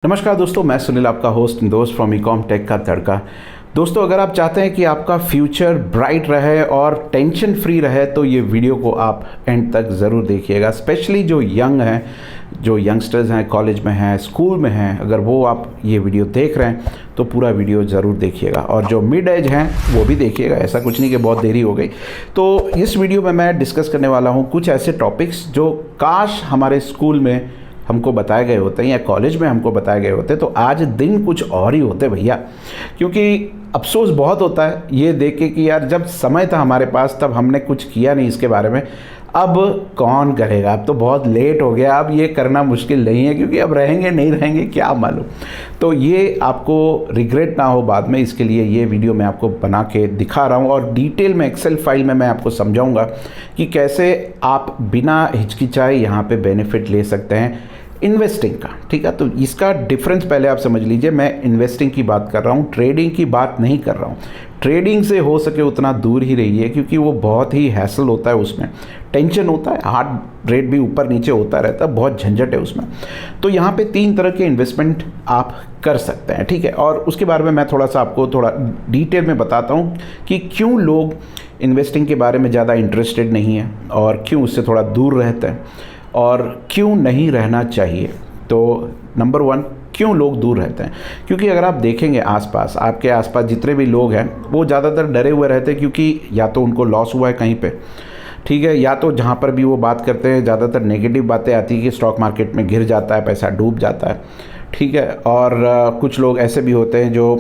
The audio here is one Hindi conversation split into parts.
नमस्कार दोस्तों, मैं सुनील, आपका होस्ट दोस्त फ्रॉम ईकॉम टेक का तड़का। दोस्तों, अगर आप चाहते हैं कि आपका फ्यूचर ब्राइट रहे और टेंशन फ्री रहे तो ये वीडियो को आप एंड तक ज़रूर देखिएगा। स्पेशली जो यंग हैं, जो यंगस्टर्स हैं, कॉलेज में हैं, स्कूल में हैं, अगर वो आप ये वीडियो देख रहे हैं तो पूरा वीडियो ज़रूर देखिएगा। और जो मिड एज हैं वो भी देखिएगा, ऐसा कुछ नहीं कि बहुत देरी हो गई। तो इस वीडियो में मैं डिस्कस करने वाला हूँ कुछ ऐसे टॉपिक्स जो काश हमारे स्कूल में हमको बताए गए होते हैं या कॉलेज में हमको बताए गए होते तो आज दिन कुछ और ही होते भैया। क्योंकि अफसोस बहुत होता है ये देख के कि यार जब समय था हमारे पास तब हमने कुछ किया नहीं इसके बारे में। अब कौन करेगा, अब तो बहुत लेट हो गया, अब ये करना मुश्किल नहीं है क्योंकि अब रहेंगे नहीं रहेंगे क्या मालूम। तो ये आपको रिग्रेट ना हो बाद में, इसके लिए ये वीडियो मैं आपको बना के दिखा रहा हूँ और डिटेल में एक्सेल फाइल में मैं आपको समझाऊंगा कि कैसे आप बिना हिचकिचाए यहाँ पे बेनिफिट ले सकते हैं इन्वेस्टिंग का। ठीक है, तो इसका डिफरेंस पहले आप समझ लीजिए। मैं इन्वेस्टिंग की बात कर रहा हूँ, ट्रेडिंग की बात नहीं कर रहा हूँ। ट्रेडिंग से हो सके उतना दूर ही रहिए क्योंकि वो बहुत ही हैसल होता है, उसमें टेंशन होता है, हार्ट रेट भी ऊपर नीचे होता रहता है, बहुत झंझट है उसमें। तो यहाँ पे 3 तरह के इन्वेस्टमेंट आप कर सकते हैं। ठीक है, और उसके बारे में मैं थोड़ा सा आपको थोड़ा डिटेल में बताता हूँ कि क्यों लोग इन्वेस्टिंग के बारे में ज़्यादा इंटरेस्टेड नहीं है और क्यों उससे थोड़ा दूर रहते हैं और क्यों नहीं रहना चाहिए। तो नंबर 1, क्यों लोग दूर रहते हैं? क्योंकि अगर आप देखेंगे आसपास, आपके आसपास जितने भी लोग हैं वो ज़्यादातर डरे हुए रहते हैं क्योंकि या तो उनको लॉस हुआ है कहीं पे, ठीक है, या तो जहाँ पर भी वो बात करते हैं ज़्यादातर नेगेटिव बातें आती है कि स्टॉक मार्केट में गिर जाता है, पैसा डूब जाता है। ठीक है, और कुछ लोग ऐसे भी होते हैं जो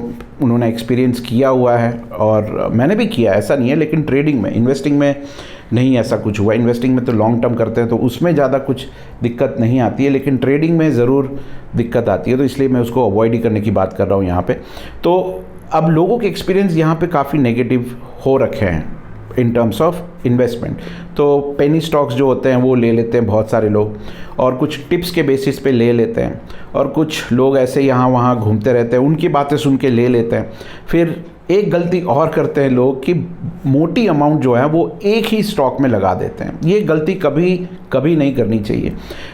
उन्होंने एक्सपीरियंस किया हुआ है और मैंने भी किया, ऐसा नहीं है, लेकिन ट्रेडिंग में, इन्वेस्टिंग में नहीं ऐसा कुछ हुआ। इन्वेस्टिंग में तो लॉन्ग टर्म करते हैं तो उसमें ज़्यादा कुछ दिक्कत नहीं आती है, लेकिन ट्रेडिंग में ज़रूर दिक्कत आती है, तो इसलिए मैं उसको अवॉइड ही करने की बात कर रहा हूँ यहाँ पे। तो अब लोगों के एक्सपीरियंस यहाँ पे काफ़ी नेगेटिव हो रखे हैं इन टर्म्स ऑफ इन्वेस्टमेंट। तो पेनी स्टॉक्स जो होते हैं वो ले लेते हैं बहुत सारे लोग और कुछ टिप्स के बेसिस पे ले लेते हैं, और कुछ लोग ऐसे यहाँ वहाँ घूमते रहते हैं, उनकी बातें सुन के ले लेते हैं। फिर एक गलती और करते हैं लोग कि मोटी अमाउंट जो है वो एक ही स्टॉक में लगा देते हैं। ये गलती कभी कभी नहीं करनी चाहिए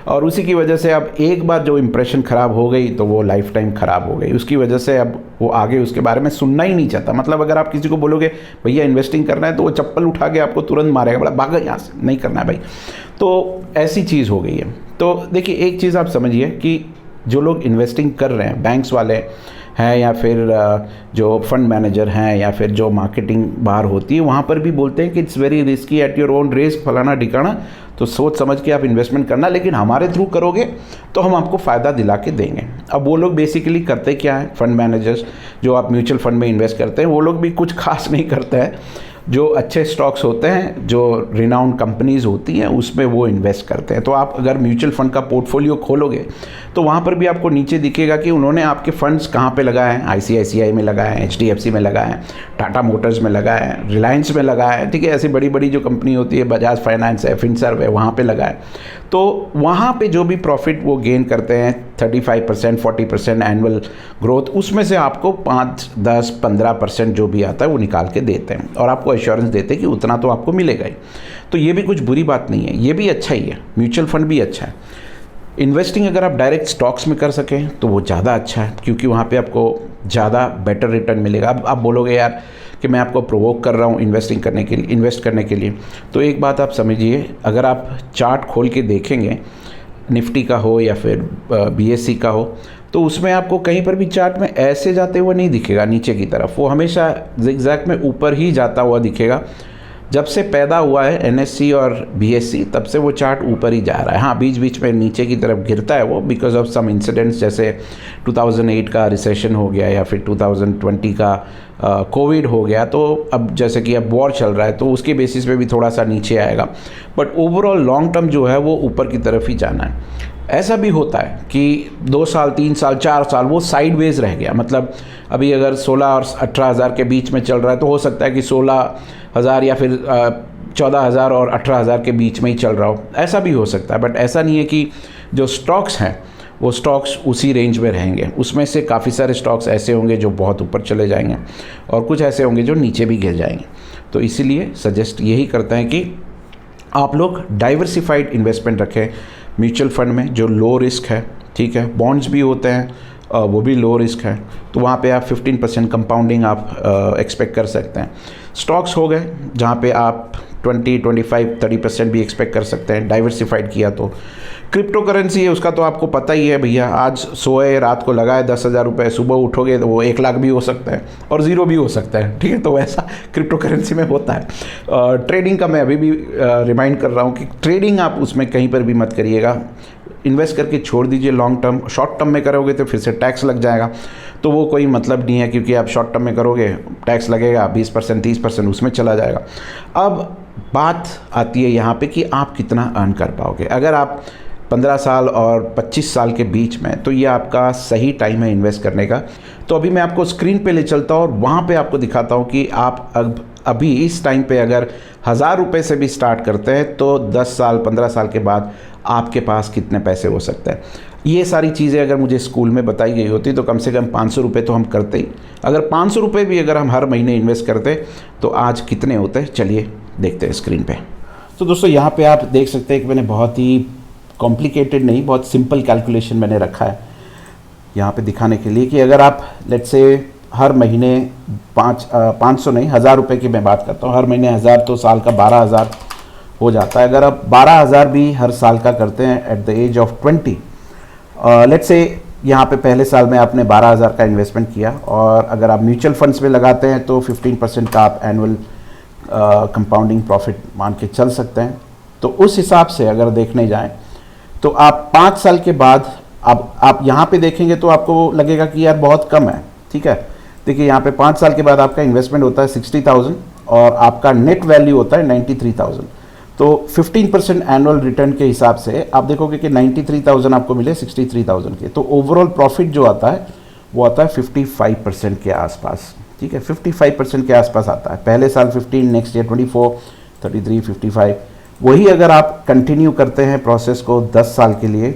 और उसी की वजह से अब एक बार जो इम्प्रेशन ख़राब हो गई तो वो लाइफ टाइम ख़राब हो गई। उसकी वजह से अब वो आगे उसके बारे में सुनना ही नहीं चाहता। मतलब अगर आप किसी को बोलोगे भैया इन्वेस्टिंग करना है तो वो चप्पल उठा के आपको तुरंत मारेगा, बड़ा भागा यहाँ से, नहीं करना है भाई। तो ऐसी चीज़ हो गई है। तो देखिए, एक चीज़ आप समझिए कि जो लोग इन्वेस्टिंग कर रहे हैं, बैंक्स वाले हैं या फिर जो फंड मैनेजर हैं या फिर जो मार्केटिंग बाहर होती है, वहाँ पर भी बोलते हैं कि it's very risky, at your own risk, फलाना ठिकाना, तो सोच समझ के आप इन्वेस्टमेंट करना, लेकिन हमारे थ्रू करोगे तो हम आपको फ़ायदा दिला के देंगे। अब वो लोग बेसिकली करते क्या है, फंड मैनेजर्स जो आप म्यूचुअल फंड में इन्वेस्ट करते हैं, वो लोग भी कुछ खास नहीं करते हैं। जो अच्छे स्टॉक्स होते हैं, जो रिनाउंड कंपनीज़ होती हैं, उसमें वो इन्वेस्ट करते हैं। तो आप अगर म्यूचुअल फंड का पोर्टफोलियो खोलोगे तो वहाँ पर भी आपको नीचे दिखेगा कि उन्होंने आपके फंड्स कहाँ पे लगाए हैं। ICICI में लगाए हैं, HDFC में लगाए हैं, टाटा मोटर्स में लगाए हैं, रिलायंस में लगाए हैं, ठीक है, ऐसी बड़ी बड़ी जो कंपनी होती है, बजाज फाइनेंस है, फिनसर्व है, वहाँ पे लगाए। तो वहाँ पे जो भी प्रॉफिट वो गेन करते हैं 35%, 40% एनुअल ग्रोथ, उसमें से आपको 5, 10, 15% जो भी आता है वो निकाल के देते हैं और आपको एश्योरेंस देते हैं कि उतना तो आपको मिलेगा ही। तो ये भी कुछ बुरी बात नहीं है, ये भी अच्छा ही है, म्यूचुअल फंड भी अच्छा है। इन्वेस्टिंग अगर आप डायरेक्ट स्टॉक्स में कर सकें तो वो ज़्यादा अच्छा है क्योंकि वहाँ पे आपको ज़्यादा बेटर रिटर्न मिलेगा। अब आप बोलोगे यार कि मैं आपको प्रोवोक कर रहा हूँ इन्वेस्ट करने के लिए, तो एक बात आप समझिए, अगर आप चार्ट खोल के देखेंगे, निफ्टी का हो या फिर BSE का हो, तो उसमें आपको कहीं पर भी चार्ट में ऐसे जाते हुए नहीं दिखेगा नीचे की तरफ, वो हमेशा ज़िगज़ैग में ऊपर ही जाता हुआ दिखेगा। जब से पैदा हुआ है NSE और BSE तब से वो चार्ट ऊपर ही जा रहा है। हाँ, बीच बीच में नीचे की तरफ गिरता है वो बिकॉज ऑफ सम इंसिडेंट्स, जैसे 2008 का रिसेशन हो गया या फिर 2020 का कोविड हो गया, तो अब जैसे कि अब वॉर चल रहा है तो उसके बेसिस पे भी थोड़ा सा नीचे आएगा, बट ओवरऑल लॉन्ग टर्म जो है वो ऊपर की तरफ ही जाना है। ऐसा भी होता है कि 2 साल, 3 साल, 4 साल वो साइडवेज रह गया। मतलब अभी अगर 16 और 18,000 के बीच में चल रहा है तो हो सकता है कि 16,000 या फिर 14,000 और 18,000 के बीच में ही चल रहा हो, ऐसा भी हो सकता है। बट ऐसा नहीं है कि जो स्टॉक्स हैं वो स्टॉक्स उसी रेंज में रहेंगे। उसमें से काफ़ी सारे स्टॉक्स ऐसे होंगे जो बहुत ऊपर चले जाएंगे और कुछ ऐसे होंगे जो नीचे भी गिर जाएंगे। तो इसीलिए सजेस्ट यही करते हैं कि आप लोग डाइवर्सिफाइड इन्वेस्टमेंट रखें म्यूचुअल फंड में जो लो रिस्क है, ठीक है। बॉन्ड्स भी होते हैं वो भी लो रिस्क है, तो वहाँ पे आप 15% कंपाउंडिंग आप एक्सपेक्ट कर सकते हैं। स्टॉक्स हो गए जहाँ पे आप 20, 25, 30% भी एक्सपेक्ट कर सकते हैं डाइवर्सिफाइड किया तो। क्रिप्टो करेंसी है, उसका तो आपको पता ही है भैया, आज सोए रात को लगाए 10,000 रुपये, सुबह उठोगे तो वो 1 लाख भी हो सकता है और ज़ीरो भी हो सकता है, ठीक है। तो वैसा क्रिप्टो करेंसी में होता है। ट्रेडिंग का मैं अभी भी रिमाइंड कर रहा हूँ कि ट्रेडिंग आप उसमें कहीं पर भी मत करिएगा, इन्वेस्ट करके छोड़ दीजिए। लॉन्ग टर्म, शॉर्ट टर्म में करोगे तो फिर से टैक्स लग जाएगा, तो वो कोई मतलब नहीं है, क्योंकि आप शॉर्ट टर्म में करोगे टैक्स लगेगा 20%, 30% उसमें चला जाएगा। अब बात आती है यहाँ पे कि आप कितना अर्न कर पाओगे। अगर आप 15 साल और 25 साल के बीच में, तो ये आपका सही टाइम है इन्वेस्ट करने का। तो अभी मैं आपको स्क्रीन पे ले चलता हूँ और वहाँ पे आपको दिखाता हूँ कि आप अभी इस टाइम पे अगर 1,000 रुपये से भी स्टार्ट करते हैं तो 10 साल 15 साल के बाद आपके पास कितने पैसे हो सकते हैं। ये सारी चीज़ें अगर मुझे स्कूल में बताई गई होती तो कम से कम 500 रुपये तो हम करते ही। अगर 500 रुपये भी अगर हम हर महीने इन्वेस्ट करते तो आज कितने होते हैं, चलिए देखते हैं स्क्रीन पे। तो दोस्तों यहाँ पे आप देख सकते हैं कि मैंने बहुत ही कॉम्प्लिकेटेड नहीं, बहुत सिंपल कैलकुलेशन मैंने रखा है यहाँ पे दिखाने के लिए कि अगर आप लेट्स से हर महीने 500 नहीं 1,000 रुपये की मैं बात करता हूँ, हर महीने 1,000 तो साल का 12,000 हो जाता है। अगर आप 12,000 भी हर साल का करते हैं at the age of 20, let's say यहाँ पे पहले साल में आपने 12,000 का इन्वेस्टमेंट किया और अगर आप म्यूचुअल फंड्स में लगाते हैं तो 15% का आप एनुअल कंपाउंडिंग प्रॉफिट मान के चल सकते हैं। तो उस हिसाब से अगर देखने जाएं तो आप 5 साल के बाद आप यहाँ पे देखेंगे तो आपको लगेगा कि यार बहुत कम है, ठीक है। देखिए यहाँ पे 5 साल के बाद आपका इन्वेस्टमेंट होता है 60,000 और आपका नेट वैल्यू होता है 93,000। तो 15% एनुअल रिटर्न के हिसाब से आप देखोगे कि 93,000 आपको मिले 63,000 के, तो ओवरऑल प्रॉफिट जो आता है वो आता है 55% के आसपास, ठीक है। 55% के आसपास आता है। पहले साल 15, नेक्स्ट ईयर 24, 33, 55। वही अगर आप कंटिन्यू करते हैं प्रोसेस को 10 साल के लिए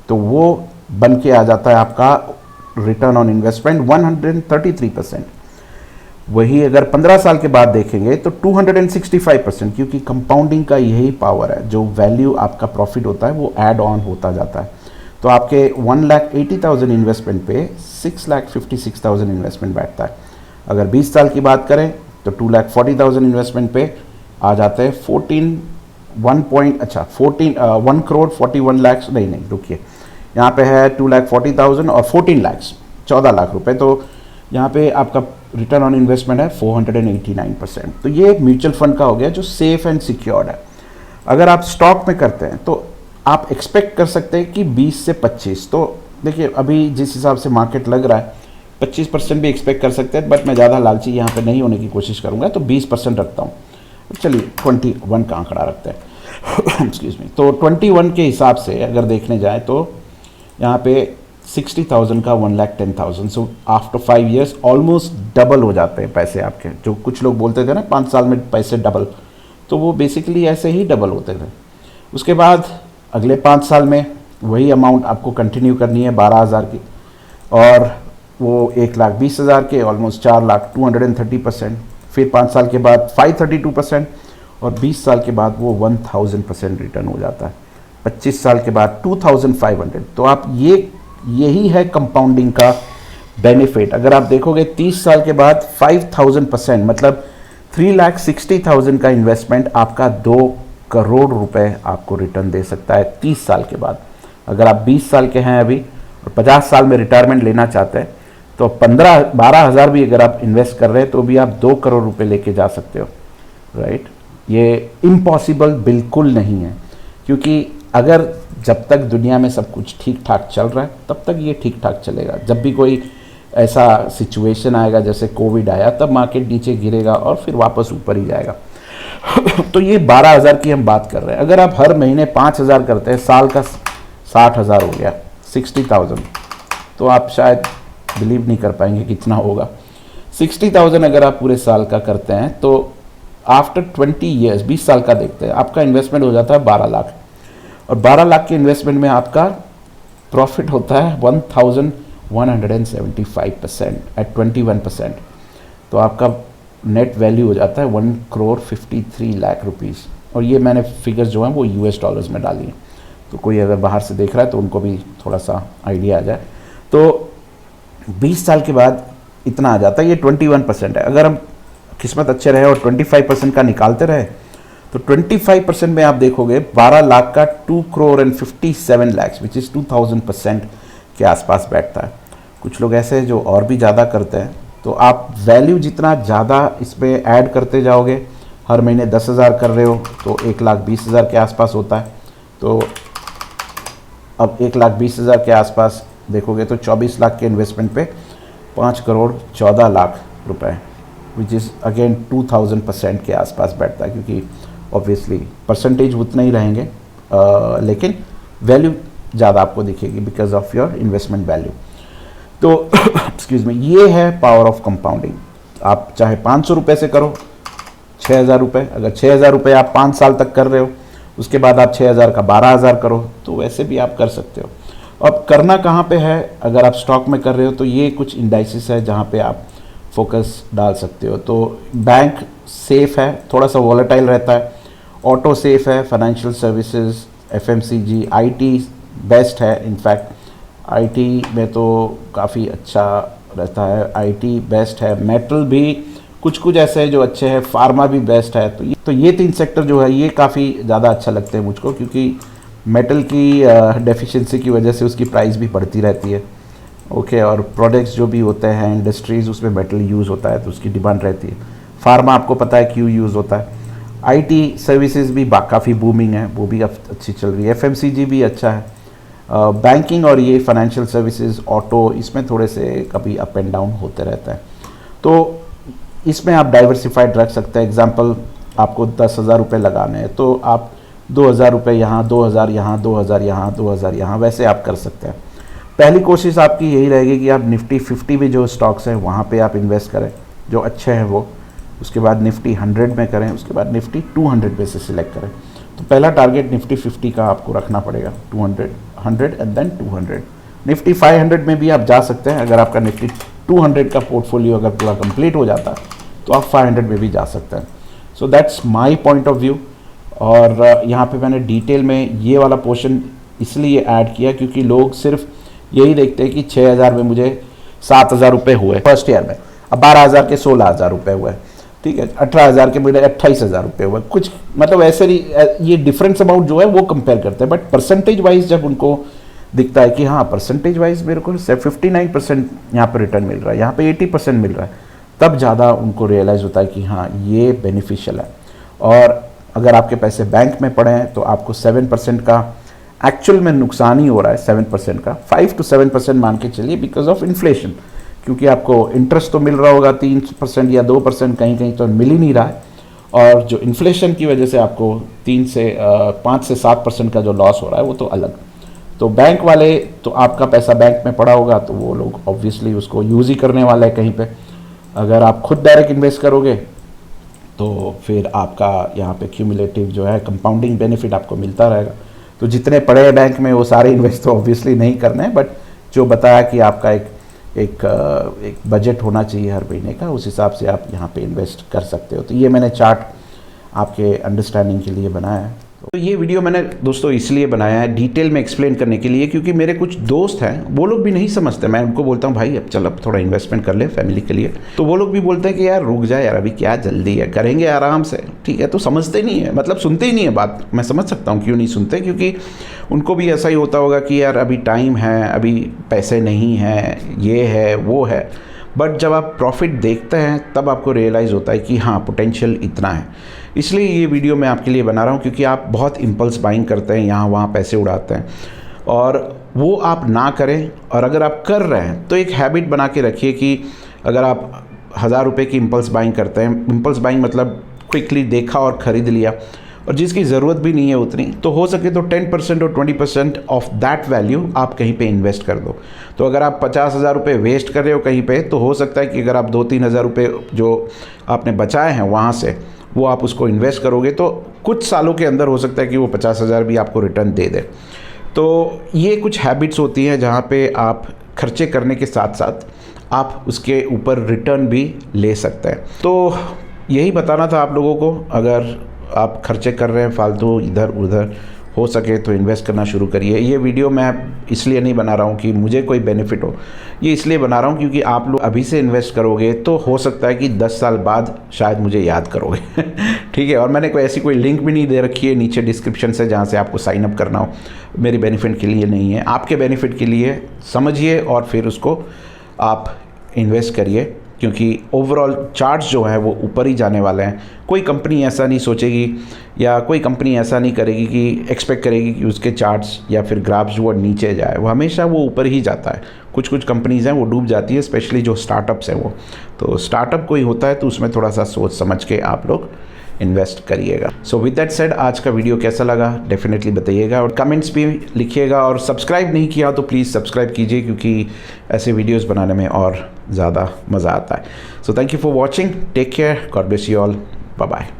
तो वो बन के आ जाता है आपका रिटर्न ऑन इन्वेस्टमेंट 133%। वही अगर 15 साल के बाद देखेंगे तो 265%, क्योंकि कंपाउंडिंग का यही पावर है, जो वैल्यू आपका प्रॉफिट होता है वो ऐड ऑन होता जाता है। तो आपके 1,80,000 इन्वेस्टमेंट पे 6,56,000 इन्वेस्टमेंट बैठता है। अगर 20 साल की बात करें तो 2,40,000 इन्वेस्टमेंट पे आ जाते हैं 1 करोड़ 41 लाख, नहीं रुकिए, यहाँ पे है 2,40,000 और 14 लाख, 14 लाख रुपए। तो यहाँ पे आपका रिटर्न ऑन इन्वेस्टमेंट है 489%। तो ये म्यूचुअल फंड का हो गया जो सेफ एंड सिक्योर्ड है। अगर आप स्टॉक में करते हैं तो आप एक्सपेक्ट कर सकते हैं कि 20 से 25, तो देखिए अभी जिस हिसाब से मार्केट लग रहा है 25% भी एक्सपेक्ट कर सकते हैं, बट मैं ज़्यादा लालची यहाँ पे नहीं होने की कोशिश करूँगा, तो 20% रखता हूँ। चलिए 21 का आंकड़ा रखते हैं एक्सक्यूज मी। तो 21 के हिसाब से अगर देखने जाए तो यहाँ पे 60,000 का 1,10,000, so after 5 years almost double हो जाते हैं पैसे आपके। जो कुछ लोग बोलते थे ना 5 साल में पैसे डबल, तो वो बेसिकली ऐसे ही डबल होते थे। उसके बाद अगले 5 साल में वही अमाउंट आपको कंटिन्यू करनी है 12,000 की, और वो 1,20,000 के ऑलमोस्ट 4 लाख 230%। फिर 5 साल के बाद 532% और 20 साल के बाद वो 1,000% रिटर्न हो जाता है। 25 साल के बाद 2,500। तो आप यही है कंपाउंडिंग का बेनिफिट। अगर आप देखोगे 30 साल के बाद 5,000%, मतलब 3,60,000 का इन्वेस्टमेंट आपका 2 करोड़ रुपए आपको रिटर्न दे सकता है 30 साल के बाद। अगर आप 20 साल के हैं अभी और 50 साल में रिटायरमेंट लेना चाहते हैं तो 12,000 भी अगर आप इन्वेस्ट कर रहे हैं तो भी आप 2 करोड़ रुपए लेके जा सकते हो, राइट। ये इम्पॉसिबल बिल्कुल नहीं है, क्योंकि अगर जब तक दुनिया में सब कुछ ठीक ठाक चल रहा है तब तक ये ठीक ठाक चलेगा। जब भी कोई ऐसा सिचुएशन आएगा जैसे कोविड आया, तब मार्केट नीचे गिरेगा और फिर वापस ऊपर ही जाएगा तो ये 12,000 की हम बात कर रहे हैं। अगर आप हर महीने 5,000 करते हैं, साल का 60,000 हो गया, 60,000। तो आप शायद बिलीव नहीं कर पाएंगे कितना होगा। 60,000 अगर आप पूरे साल का करते हैं तो आफ्टर 20 ईयर्स, 20 साल का देखते हैं, आपका इन्वेस्टमेंट हो जाता है 12 लाख। और 12 लाख के इन्वेस्टमेंट में आपका प्रॉफिट होता है 1,175% एट 21%। तो आपका नेट वैल्यू हो जाता है 1 करोड़ 53 लाख रुपीज़। और ये मैंने फिगर्स जो हैं वो US डॉलर्स में डाली हैं, तो कोई अगर बाहर से देख रहा है तो उनको भी थोड़ा सा आइडिया आ जाए। तो 20 साल के बाद इतना आ जाता है। ये 21% है। अगर हम किस्मत अच्छे रहे और 25% का निकालते रहे तो 25% में आप देखोगे 12 लाख का 2 crore and 57 lakhs which is 2000% के आसपास बैठता है। कुछ लोग ऐसे हैं जो और भी ज़्यादा करते हैं। तो आप वैल्यू जितना ज़्यादा इसमें ऐड करते जाओगे, हर महीने 10,000 कर रहे हो तो 1,20,000 के आसपास होता है। तो अब 1,20,000 के आसपास देखोगे तो 24 लाख के इन्वेस्टमेंट पे 5 करोड़ 14 लाख रुपए विच इज़ अगेन 2000% के आसपास बैठता है, क्योंकि ऑब्वियसली परसेंटेज उतना ही रहेंगे लेकिन वैल्यू ज़्यादा आपको दिखेगी because of your investment value. तो एक्सक्यूज मी, ये है पावर ऑफ कंपाउंडिंग। आप चाहे 500 रुपये से करो 6,000 रुपये, अगर 6,000 रुपये आप 5 साल तक कर रहे हो, उसके बाद आप 6,000 का 12,000 करो, तो वैसे भी आप कर सकते हो। अब करना कहाँ पे है, अगर आप स्टॉक में कर रहे हो तो ये कुछ इंडाइसिस है जहाँ पे आप फोकस डाल सकते हो। तो बैंक सेफ है, थोड़ा सा वॉलेटाइल रहता है, ऑटो सेफ है, financial services, FMCG, IT best है। इनफैक्ट आईटी में तो काफ़ी अच्छा रहता है, आईटी बेस्ट है, मेटल भी कुछ ऐसे हैं जो अच्छे हैं, फार्मा भी बेस्ट है। तो ये 3 सेक्टर जो है ये काफ़ी ज़्यादा अच्छा लगते हैं मुझको, क्योंकि मेटल की डेफिशिएंसी की वजह से उसकी प्राइस भी बढ़ती रहती है। ओके, और प्रोडक्ट्स जो भी होते हैं इंडस्ट्रीज़ उसमें मेटल यूज़ होता है तो उसकी डिमांड रहती है। फार्मा आपको पता है क्यों यूज़ होता है। आईटी सर्विसेज भी काफ़ी बूमिंग है, वो भी अच्छी चल रही है। एफएमसीजी भी अच्छा है। बैंकिंग और ये फाइनेंशियल सर्विसेज, ऑटो, इसमें थोड़े से कभी अप एंड डाउन होते रहता है। तो इसमें आप डाइवर्सिफाइड रख सकते हैं। एग्जांपल, आपको 10,000 रुपये लगाने हैं तो आप 2,000 रुपये यहाँ, 2,000 यहाँ, 2,000 यहाँ, 2,000 यहाँ, वैसे आप कर सकते हैं। पहली कोशिश आपकी यही रहेगी कि आप निफ्टी 50 में जो स्टॉक्स हैं वहाँ पे आप इन्वेस्ट करें जो अच्छे हैं वो, उसके बाद निफ्टी 100 में करें, उसके बाद निफ्टी 200 में से सिलेक्ट करें। तो पहला टारगेट निफ्टी 50 का आपको रखना पड़ेगा, 200, 100 एंड देन 200। निफ्टी 500 में भी आप जा सकते हैं। अगर आपका निफ्टी 200 का पोर्टफोलियो अगर पूरा कंप्लीट हो जाता है तो आप 500 में भी जा सकते हैं। So that's my point of view. और यहाँ पे मैंने डिटेल में ये वाला पोर्शन इसलिए ऐड किया क्योंकि लोग सिर्फ यही देखते हैं कि 6,000 में मुझे 7,000 रुपये हुए फर्स्ट ईयर में, अब 12,000 के 16,000 रुपये हुए, ठीक है, 18,000 के मेरे 28,000 रुपये हुए, कुछ मतलब ऐसे ये डिफरेंस अमाउंट जो है वो कंपेयर करते हैं। बट परसेंटेज वाइज जब उनको दिखता है कि हाँ परसेंटेज वाइज मेरे को 59% यहाँ पर रिटर्न मिल रहा है, यहाँ पे 80% मिल रहा है, तब ज़्यादा उनको रियलाइज़ होता है कि हाँ ये बेनिफिशियल है। और अगर आपके पैसे बैंक में पड़े हैं तो आपको 7% का एक्चुअल में नुकसान ही हो रहा है, 7% का, 5 to 7% मान के चलिए बिकॉज ऑफ इन्फ्लेशन, क्योंकि आपको इंटरेस्ट तो मिल रहा होगा 3% या 2%, कहीं कहीं तो मिल ही नहीं रहा है, और जो इन्फ्लेशन की वजह से आपको 5 से 7% का जो लॉस हो रहा है वो तो अलग। तो बैंक वाले तो आपका पैसा बैंक में पड़ा होगा तो वो लोग ऑब्वियसली उसको यूज़ ही करने वाला है कहीं पे। अगर आप खुद डायरेक्ट इन्वेस्ट करोगे तो फिर आपका यहाँ पे क्यूमुलेटिव जो है कंपाउंडिंग बेनिफिट आपको मिलता रहेगा। तो जितने पड़े हैं बैंक में वो सारे इन्वेस्ट तो ऑब्वियसली नहीं करने हैं, बट जो बताया कि आपका एक बजट होना चाहिए हर महीने का, उस हिसाब से आप यहाँ पे इन्वेस्ट कर सकते हो। तो ये मैंने चार्ट आपके अंडरस्टैंडिंग के लिए बनाया है। तो ये वीडियो मैंने दोस्तों इसलिए बनाया है डिटेल में एक्सप्लेन करने के लिए, क्योंकि मेरे कुछ दोस्त हैं वो लोग भी नहीं समझते। मैं उनको बोलता हूँ भाई अब थोड़ा इन्वेस्टमेंट कर ले फैमिली के लिए, तो वो लोग भी बोलते हैं कि यार रुक जा यार, अभी क्या जल्दी है, करेंगे आराम से, ठीक है। तो समझते नहीं है, मतलब सुनते ही नहीं है बात। मैं समझ सकता हूँ क्यों नहीं सुनते, क्योंकि उनको भी ऐसा ही होता होगा कि यार अभी टाइम है, अभी पैसे नहीं हैं, ये है वो है। बट जब आप प्रॉफिट देखते हैं तब आपको रियलाइज़ होता है कि हाँ पोटेंशियल इतना है। इसलिए ये वीडियो मैं आपके लिए बना रहा हूँ, क्योंकि आप बहुत इम्पल्स बाइंग करते हैं, यहाँ वहाँ पैसे उड़ाते हैं, और वो आप ना करें। और अगर आप कर रहे हैं तो एक हैबिट बना के रखिए कि अगर आप 1,000 रुपये की इम्पल्स बाइंग करते हैं, इम्पल्स बाइंग मतलब क्विकली देखा और ख़रीद लिया, और जिसकी ज़रूरत भी नहीं है उतनी, तो हो सके तो 10% और 20% ऑफ दैट वैल्यू आप कहीं पे इन्वेस्ट कर दो। तो अगर आप 50,000 रुपये वेस्ट कर रहे हो कहीं पे, तो हो सकता है कि अगर आप 2-3 हज़ार रुपये जो आपने बचाए हैं वहाँ से वो आप उसको इन्वेस्ट करोगे तो कुछ सालों के अंदर हो सकता है कि वो 50,000 भी आपको रिटर्न दे दे। तो ये कुछ हैबिट्स होती हैं जहाँ पे आप खर्चे करने के साथ साथ आप उसके ऊपर रिटर्न भी ले सकते हैं। तो यही बताना था आप लोगों को। अगर आप खर्चे कर रहे हैं फालतू इधर उधर, हो सके तो इन्वेस्ट करना शुरू करिए। ये वीडियो मैं इसलिए नहीं बना रहा हूँ कि मुझे कोई बेनिफिट हो, ये इसलिए बना रहा हूँ क्योंकि आप लोग अभी से इन्वेस्ट करोगे तो हो सकता है कि 10 साल बाद शायद मुझे याद करोगे ठीक है। और मैंने कोई ऐसी कोई लिंक भी नहीं दे रखी है नीचे डिस्क्रिप्शन से जहाँ से आपको साइन अप करना हो, मेरी बेनिफिट के लिए नहीं है, आपके बेनिफिट के लिए समझिए और फिर उसको आप इन्वेस्ट करिए, क्योंकि ओवरऑल चार्ट्स जो है वो ऊपर ही जाने वाले हैं। कोई कंपनी ऐसा नहीं सोचेगी या कोई कंपनी ऐसा नहीं करेगी कि एक्सपेक्ट करेगी कि उसके चार्ट्स या फिर ग्राफ्स वो नीचे जाए, वो हमेशा वो ऊपर ही जाता है। कुछ कुछ कंपनीज़ हैं वो डूब जाती है, स्पेशली जो स्टार्टअप्स हैं वो। तो स्टार्टअप कोई होता है तो उसमें थोड़ा सा सोच समझ के आप लोग इन्वेस्ट करिएगा। सो विद दैट सेड, आज का वीडियो कैसा लगा डेफिनेटली बताइएगा और कमेंट्स भी लिखिएगा, और सब्सक्राइब नहीं किया तो प्लीज़ सब्सक्राइब कीजिए, क्योंकि ऐसे वीडियोस बनाने में और ज़्यादा मज़ा आता है। So thank you for watching, take care, God bless you all, bye bye.